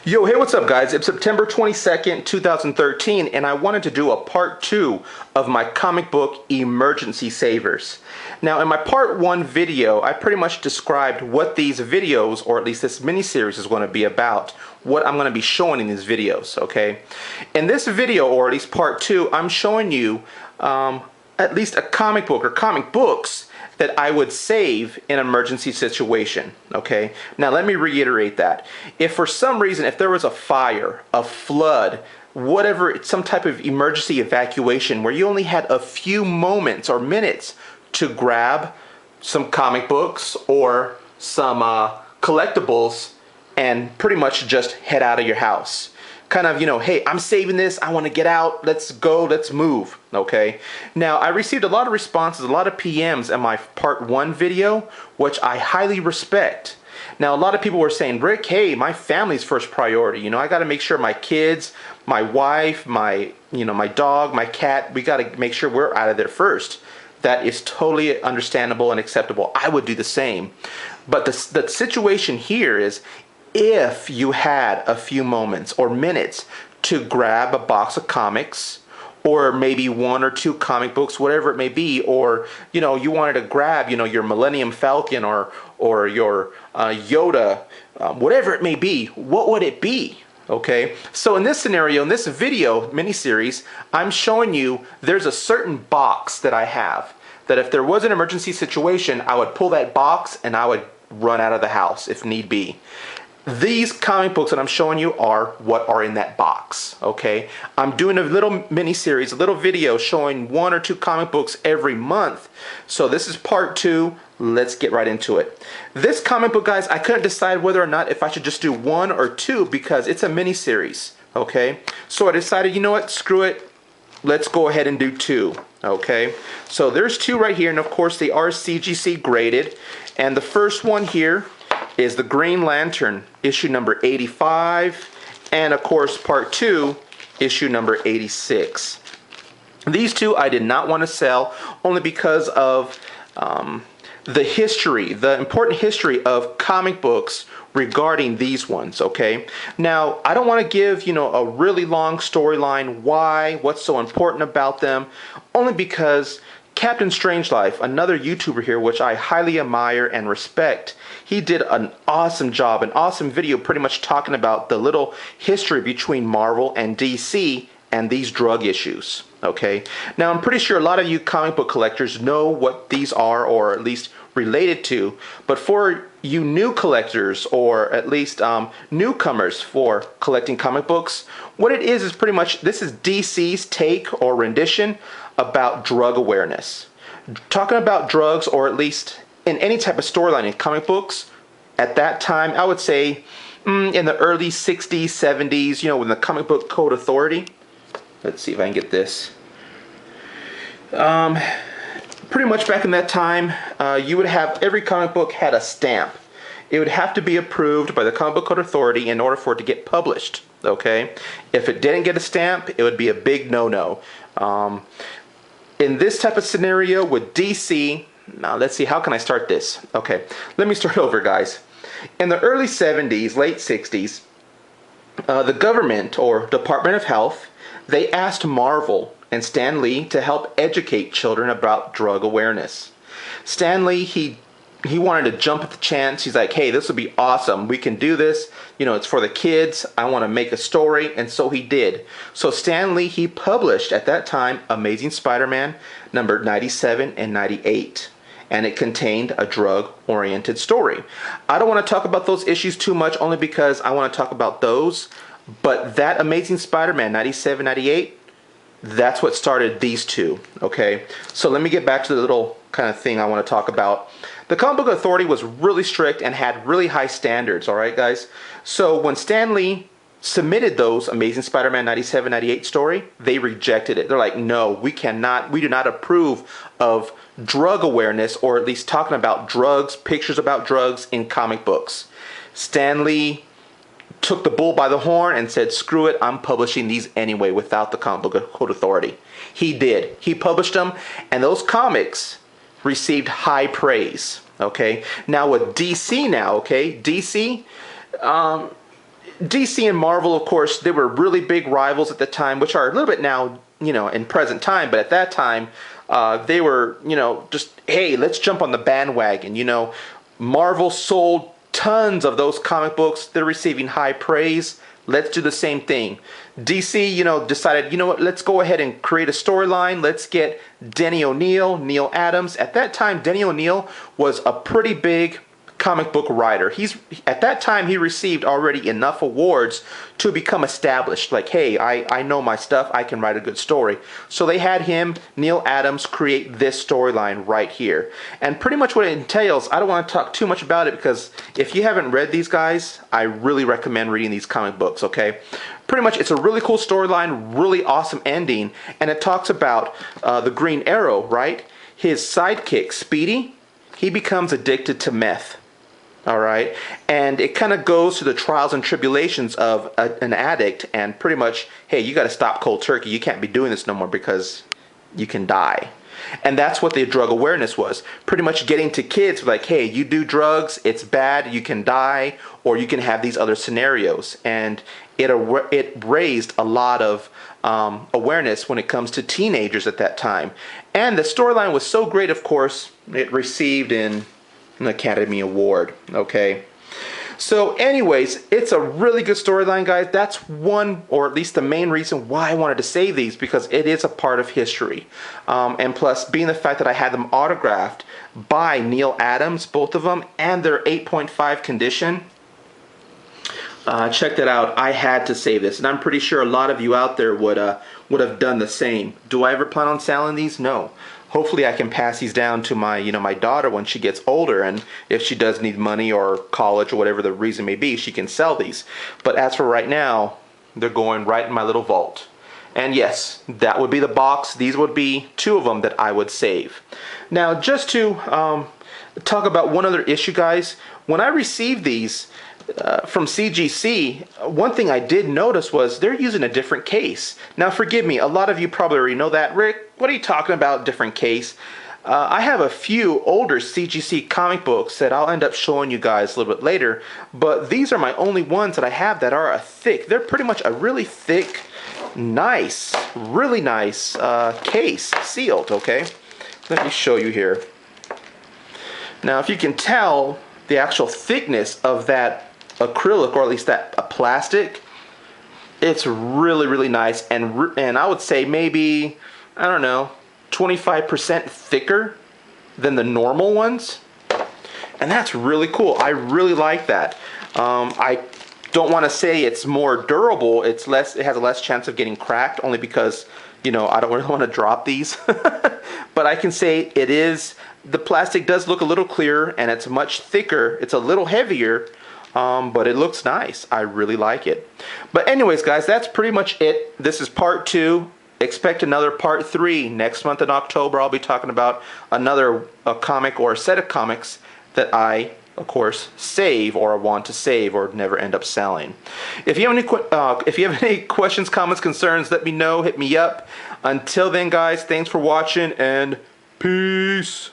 Yo, hey, what's up, guys? It's September 22nd, 2013, and I wanted to do a part 2 of my comic book Emergency Savers. Now, in my part 1 video, I pretty much described what these videos, or at least this mini-series, is going to be about, what I'm going to be showing in these videos, okay? In this video, or at least part 2, I'm showing you at least a comic book, or comic books, that I would save in an emergency situation, okay? Now let me reiterate that. If for some reason, if there was a fire, a flood, whatever, some type of emergency evacuation where you only had a few moments or minutes to grab some comic books or some collectibles and pretty much just head out of your house. Kind of, you know, hey, I'm saving this, I want to get out, let's go, let's move, okay? Now, I received a lot of responses, a lot of PMs in my part 1 video, which I highly respect. Now, a lot of people were saying, Rick, hey, my family's first priority. You know, I got to make sure my kids, my wife, my dog, my cat, we got to make sure we're out of there first. That is totally understandable and acceptable. I would do the same. But the situation here is, if you had a few moments or minutes to grab a box of comics, or maybe 1 or 2 comic books, whatever it may be, or you wanted to grab your Millennium Falcon or your Yoda, whatever it may be, what would it be? Okay, so in this scenario, in this video mini-series, I'm showing you there's a certain box that I have that if there was an emergency situation, I would pull that box and I would run out of the house if need be. These comic books that I'm showing you are what are in that box, okay? I'm doing a little mini-series, a little video showing 1 or 2 comic books every month. So this is part 2. Let's get right into it. This comic book, guys, I couldn't decide whether or not if I should just do 1 or 2 because it's a mini-series, okay? So I decided, you know what, screw it. Let's go ahead and do 2, okay? So there's 2 right here, and of course they are CGC graded. And the first one here is the Green Lantern, issue number 85, and of course part 2, issue number 86. These 2 I did not want to sell only because of the history, the important history of comic books regarding these ones, okay? Now, I don't want to give, a really long storyline, what's so important about them, only because Captain Strangelife, another YouTuber here, which I highly admire and respect, he did an awesome job, an awesome video pretty much talking about the little history between Marvel and DC and these drug issues, okay? Now, I'm pretty sure a lot of you comic book collectors know what these are, or at least related to, but for you new collectors, or at least newcomers for collecting comic books, what it is pretty much, this is DC's take or rendition about drug awareness. Talking about drugs, or at least in any type of storyline in comic books, at that time, I would say in the early 60s, 70s, when the Comic Book Code Authority, let's see if I can get this. Pretty much back in that time, you would have, every comic book had a stamp. It would have to be approved by the Comic Book Code Authority in order for it to get published, okay? If it didn't get a stamp, it would be a big no-no. In this type of scenario with DC, now let's see, how can I start this? Okay, let me start over, guys. In the early 70s, late 60s, the government, or Department of Health, they asked Marvel and Stan Lee to help educate children about drug awareness. Stan Lee, he wanted to jump at the chance. He's like, hey, this would be awesome. We can do this. It's for the kids. I want to make a story. And so he did. So Stan Lee, he published at that time Amazing Spider-Man number 97 and 98. And it contained a drug-oriented story. I don't want to talk about those issues too much, only because I want to talk about those. But that Amazing Spider-Man 97, 98, that's what started these 2, okay? So let me get back to the little kind of thing I want to talk about. The Comic Book Authority was really strict and had really high standards, all right, guys? So when Stan Lee submitted those Amazing Spider-Man 97, 98 story, they rejected it. They're like, no, we do not approve of drug awareness, or at least talking about drugs, pictures about drugs in comic books. Stan Lee took the bull by the horn and said, screw it, I'm publishing these anyway without the Comic Book Code Authority. He did. He published them, and those comics received high praise, okay? Now with DC now, okay? DC, DC and Marvel, of course, they were really big rivals at the time, which are a little bit now, in present time. But at that time, they were, just, hey, let's jump on the bandwagon. Marvel sold tons of those comic books. They're receiving high praise. Let's do the same thing. DC, decided, what, let's go ahead and create a storyline. Let's get Denny O'Neil, Neil Adams. At that time, Denny O'Neil was a pretty big comic book writer. At that time, he received already enough awards to become established. Like, hey, I know my stuff. I can write a good story. So they had him, Neil Adams, create this storyline right here. And pretty much what it entails, I don't want to talk too much about it because if you haven't read these guys, I really recommend reading these comic books, okay? Pretty much, it's a really cool storyline, really awesome ending, and it talks about the Green Arrow, right? His sidekick, Speedy, he becomes addicted to meth. All right, and it kind of goes to the trials and tribulations of an addict, and pretty much, hey, you got to stop cold turkey. You can't be doing this no more because you can die. And that's what the drug awareness was. Pretty much getting to kids like, hey, you do drugs, it's bad, you can die, or you can have these other scenarios. And it raised a lot of awareness when it comes to teenagers at that time. And the storyline was so great, of course, it received an Academy Award, okay? So anyways, it's a really good storyline, guys. That's one, or at least the main reason why I wanted to save these, because it is a part of history. And plus, being the fact that I had them autographed by Neil Adams, both of them, and their 8.5 condition, check that out. I had to save this, and I'm pretty sure a lot of you out there would have done the same. Do I ever plan on selling these? No. Hopefully I can pass these down to my, my daughter when she gets older, and if she does need money or college or whatever the reason may be, she can sell these. But as for right now, they're going right in my little vault. And yes, that would be the box. These would be two of them that I would save. Now, just to talk about one other issue, guys. When I received these from CGC, one thing I did notice was they're using a different case. Now, forgive me, a lot of you probably already know that. Rick, what are you talking about, different case? I have a few older CGC comic books that I'll end up showing you guys a little bit later, but these are my only ones that I have that are they're pretty much a really thick, nice, really nice case, sealed, okay? Let me show you here. Now, if you can tell the actual thickness of that acrylic, or at least that plastic, it's really, really nice, and I would say maybe, I don't know, 25% thicker than the normal ones, and that's really cool. I really like that. I don't want to say it's more durable. It has a less chance of getting cracked, only because I don't really want to drop these. But I can say it is. The plastic does look a little clearer, and it's much thicker. It's a little heavier. But it looks nice. I really like it. But anyways, guys, that's pretty much it. This is part 2. Expect another part 3 next month in October. I'll be talking about a comic or a set of comics that I, of course, save or want to save or never end up selling. If you have any questions, comments, concerns, let me know. Hit me up. Until then, guys, thanks for watching, and peace.